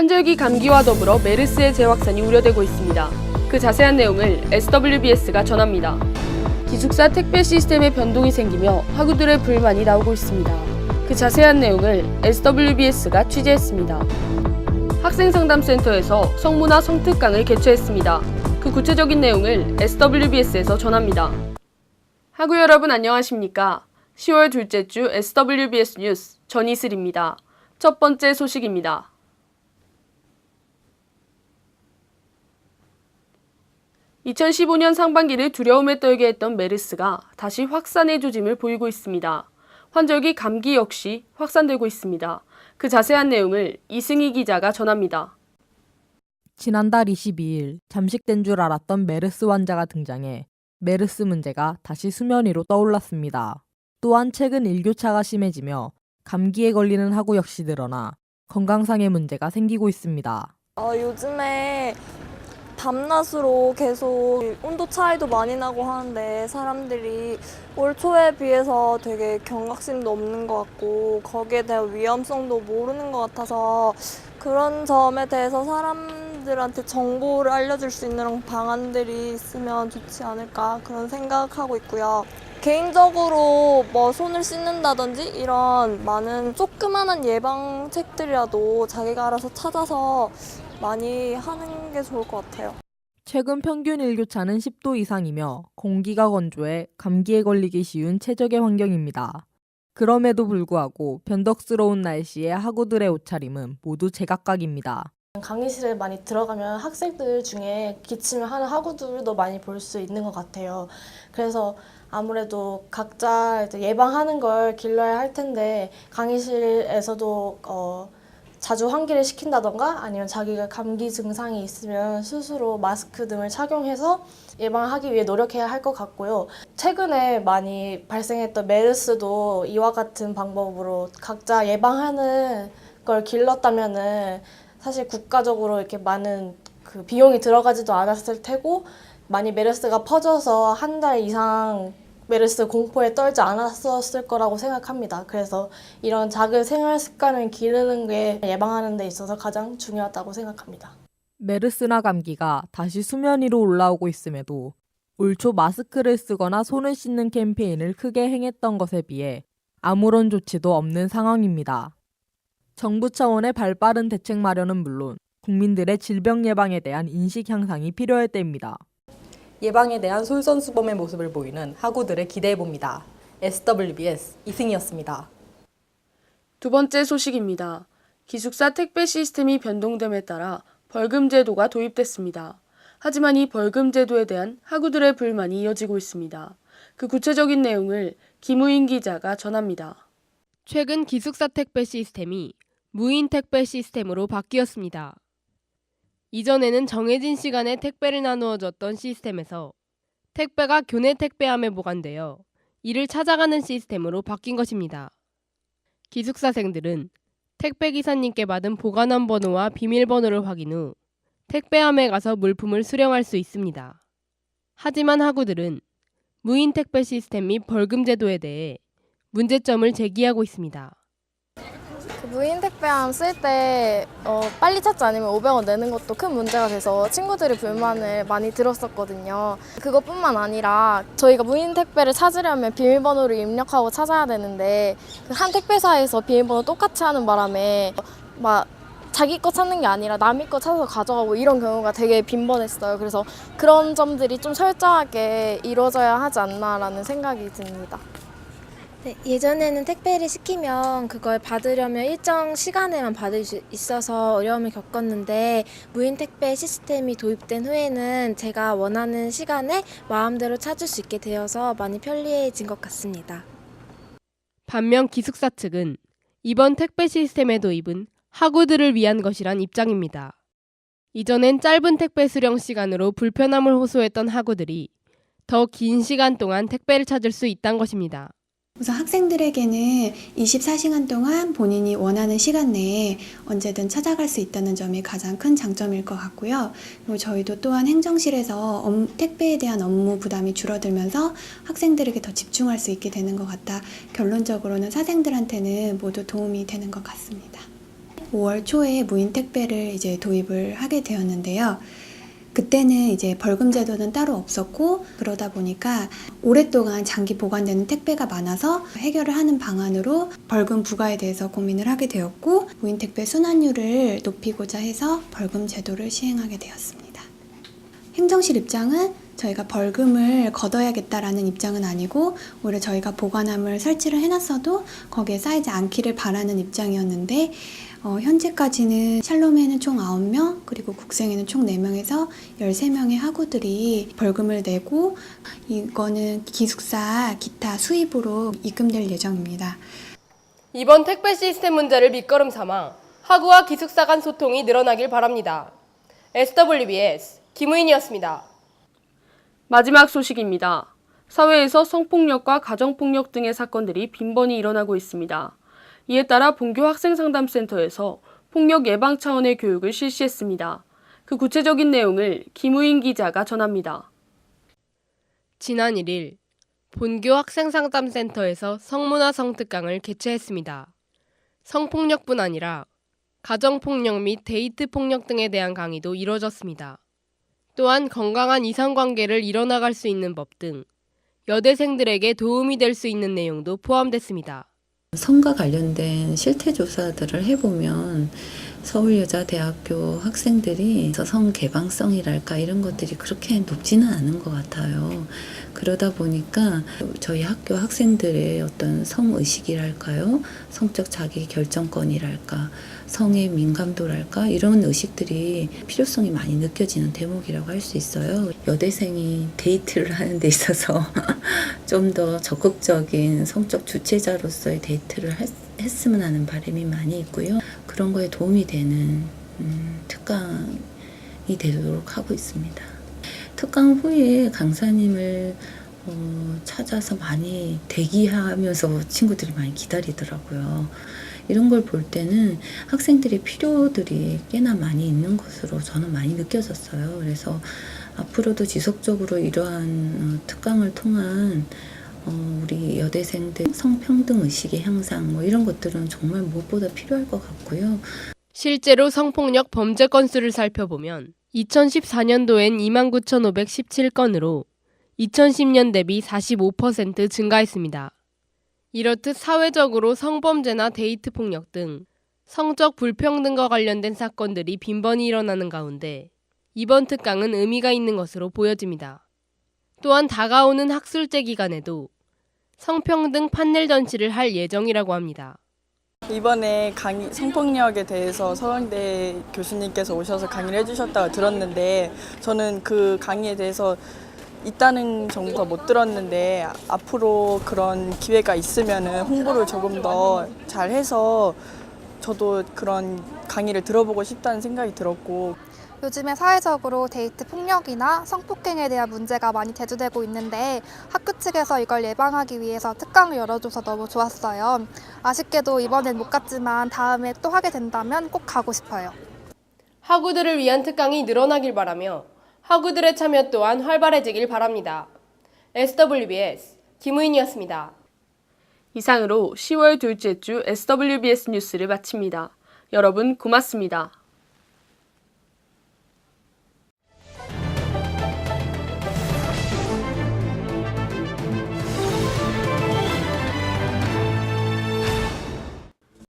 환절기 감기와 더불어 메르스의 재확산이 우려되고 있습니다. 그 자세한 내용을 SWBS가 전합니다. 기숙사 택배 시스템에 변동이 생기며 학우들의 불만이 나오고 있습니다. 그 자세한 내용을 SWBS가 취재했습니다. 학생상담센터에서 성문화 성특강을 개최했습니다. 그 구체적인 내용을 SWBS에서 전합니다. 학우 여러분 안녕하십니까? 10월 둘째 주 SWBS 뉴스 전이슬입니다. 첫 번째 소식입니다. 2015년 상반기를 두려움에 떨게 했던 메르스가 다시 확산의 조짐을 보이고 있습니다. 환절기 감기 역시 확산되고 있습니다. 그 자세한 내용을 이승희 기자가 전합니다. 지난달 22일 잠식된 줄 알았던 메르스 환자가 등장해 메르스 문제가 다시 수면 위로 떠올랐습니다. 또한 최근 일교차가 심해지며 감기에 걸리는 학우 역시 늘어나 건강상의 문제가 생기고 있습니다. 요즘에 밤낮으로 계속 온도 차이도 많이 나고 하는데 사람들이 올 초에 비해서 되게 경각심도 없는 것 같고 거기에 대한 위험성도 모르는 것 같아서 그런 점에 대해서 사람들한테 정보를 알려줄 수 있는 방안들이 있으면 좋지 않을까 그런 생각하고 있고요. 개인적으로 손을 씻는다든지 이런 많은 조그마한 예방책들이라도 자기가 알아서 찾아서 많이 하는 게 좋을 것 같아요. 최근 평균 일교차는 10도 이상이며 공기가 건조해 감기에 걸리기 쉬운 최적의 환경입니다. 그럼에도 불구하고 변덕스러운 날씨에 학우들의 옷차림은 모두 제각각입니다. 강의실에 많이 들어가면 학생들 중에 기침을 하는 학우들도 많이 볼 수 있는 것 같아요. 그래서 아무래도 각자 예방하는 걸 길러야 할 텐데 강의실에서도 자주 환기를 시킨다던가 아니면 자기가 감기 증상이 있으면 스스로 마스크 등을 착용해서 예방하기 위해 노력해야 할 것 같고요. 최근에 많이 발생했던 메르스도 이와 같은 방법으로 각자 예방하는 걸 길렀다면은 사실 국가적으로 이렇게 많은 그 비용이 들어가지도 않았을 테고 많이 메르스가 퍼져서 한 달 이상 메르스 공포에 떨지 않았었을 거라고 생각합니다. 그래서 이런 작은 생활 습관을 기르는 게 예방하는 데 있어서 가장 중요하다고 생각합니다. 메르스나 감기가 다시 수면 위로 올라오고 있음에도 올 초 마스크를 쓰거나 손을 씻는 캠페인을 크게 행했던 것에 비해 아무런 조치도 없는 상황입니다. 정부 차원의 발빠른 대책 마련은 물론 국민들의 질병 예방에 대한 인식 향상이 필요할 때입니다. 예방에 대한 솔선수범의 모습을 보이는 학우들을 기대해봅니다. SWBS 이승희였습니다. 두 번째 소식입니다. 기숙사 택배 시스템이 변동됨에 따라 벌금 제도가 도입됐습니다. 하지만 이 벌금 제도에 대한 학우들의 불만이 이어지고 있습니다. 그 구체적인 내용을 김우인 기자가 전합니다. 최근 기숙사 택배 시스템이 무인 택배 시스템으로 바뀌었습니다. 이전에는 정해진 시간에 택배를 나누어 줬던 시스템에서 택배가 교내 택배함에 보관되어 이를 찾아가는 시스템으로 바뀐 것입니다. 기숙사생들은 택배기사님께 받은 보관함 번호와 비밀번호를 확인 후 택배함에 가서 물품을 수령할 수 있습니다. 하지만 학우들은 무인 택배 시스템 및 벌금 제도에 대해 문제점을 제기하고 있습니다. 무인 택배함 쓸 때 빨리 찾지 않으면 500원 내는 것도 큰 문제가 돼서 친구들이 불만을 많이 들었었거든요. 그것뿐만 아니라 저희가 무인 택배를 찾으려면 비밀번호를 입력하고 찾아야 되는데 한 택배사에서 비밀번호 똑같이 하는 바람에 자기 거 찾는 게 아니라 남의 거 찾아서 가져가고 이런 경우가 되게 빈번했어요. 그래서 그런 점들이 좀 철저하게 이루어져야 하지 않나라는 생각이 듭니다. 네, 예전에는 택배를 시키면 그걸 받으려면 일정 시간에만 받을 수 있어서 어려움을 겪었는데 무인 택배 시스템이 도입된 후에는 제가 원하는 시간에 마음대로 찾을 수 있게 되어서 많이 편리해진 것 같습니다. 반면 기숙사 측은 이번 택배 시스템의 도입은 학우들을 위한 것이란 입장입니다. 이전엔 짧은 택배 수령 시간으로 불편함을 호소했던 학우들이 더 긴 시간 동안 택배를 찾을 수 있다는 것입니다. 우선 학생들에게는 24시간 동안 본인이 원하는 시간 내에 언제든 찾아갈 수 있다는 점이 가장 큰 장점일 것 같고요. 그리고 저희도 또한 행정실에서 택배에 대한 업무 부담이 줄어들면서 학생들에게 더 집중할 수 있게 되는 것 같다. 결론적으로는 사생들한테는 모두 도움이 되는 것 같습니다. 5월 초에 무인 택배를 이제 도입을 하게 되었는데요. 그때는 이제 벌금 제도는 따로 없었고 그러다 보니까 오랫동안 장기 보관되는 택배가 많아서 해결을 하는 방안으로 벌금 부과에 대해서 고민을 하게 되었고 무인 택배 순환율을 높이고자 해서 벌금 제도를 시행하게 되었습니다. 행정실 입장은 저희가 벌금을 걷어야겠다라는 입장은 아니고 오히려 저희가 보관함을 설치를 해놨어도 거기에 쌓이지 않기를 바라는 입장이었는데 현재까지는 샬롬에는 총 9명 그리고 국생에는 총 4명에서 13명의 학우들이 벌금을 내고 이거는 기숙사 기타 수입으로 입금될 예정입니다. 이번 택배 시스템 문제를 밑거름 삼아 학우와 기숙사 간 소통이 늘어나길 바랍니다. SWBS 김우인이었습니다. 마지막 소식입니다. 사회에서 성폭력과 가정폭력 등의 사건들이 빈번히 일어나고 있습니다. 이에 따라 본교 학생상담센터에서 폭력 예방 차원의 교육을 실시했습니다. 그 구체적인 내용을 김우인 기자가 전합니다. 지난 1일 본교 학생상담센터에서 성문화 성특강을 개최했습니다. 성폭력뿐 아니라 가정폭력 및 데이트 폭력 등에 대한 강의도 이뤄졌습니다. 또한 건강한 이성관계를 이뤄나갈 수 있는 법 등 여대생들에게 도움이 될 수 있는 내용도 포함됐습니다. 성과 관련된 실태 조사들을 해보면 서울여자대학교 학생들이 성 개방성이랄까 이런 것들이 그렇게 높지는 않은 것 같아요. 그러다 보니까 저희 학교 학생들의 어떤 성의식이랄까요? 성적 자기 결정권이랄까? 성의 민감도랄까? 이런 의식들이 필요성이 많이 느껴지는 대목이라고 할 수 있어요. 여대생이 데이트를 하는 데 있어서 좀 더 적극적인 성적 주체자로서의 데이트를 했으면 하는 바람이 많이 있고요. 그런 거에 도움이 되는 특강이 되도록 하고 있습니다. 특강 후에 강사님을 찾아서 많이 대기하면서 친구들이 많이 기다리더라고요. 이런 걸 볼 때는 학생들의 필요들이 꽤나 많이 있는 것으로 저는 많이 느껴졌어요. 그래서 앞으로도 지속적으로 이러한 특강을 통한 우리 여대생들 성평등 의식의 향상 이런 것들은 정말 무엇보다 필요할 것 같고요. 실제로 성폭력 범죄 건수를 살펴보면 2014년도엔 29,517건으로 2010년 대비 45% 증가했습니다. 이렇듯 사회적으로 성범죄나 데이트 폭력 등 성적 불평등과 관련된 사건들이 빈번히 일어나는 가운데 이번 특강은 의미가 있는 것으로 보여집니다. 또한 다가오는 학술제 기간에도 성평등 판넬 전시를 할 예정이라고 합니다. 이번에 성폭력에 대해서 서강대 교수님께서 오셔서 강의를 해주셨다고 들었는데 저는 그 강의에 대해서 있다는 정보가 못 들었는데 앞으로 그런 기회가 있으면 홍보를 조금 더 잘해서 저도 그런 강의를 들어보고 싶다는 생각이 들었고 요즘에 사회적으로 데이트 폭력이나 성폭행에 대한 문제가 많이 대두되고 있는데 학교 측에서 이걸 예방하기 위해서 특강을 열어줘서 너무 좋았어요. 아쉽게도 이번엔 못 갔지만 다음에 또 하게 된다면 꼭 가고 싶어요. 학우들을 위한 특강이 늘어나길 바라며 학우들의 참여 또한 활발해지길 바랍니다. SWBS 김우인이었습니다. 이상으로 10월 둘째 주 SWBS 뉴스를 마칩니다. 여러분 고맙습니다.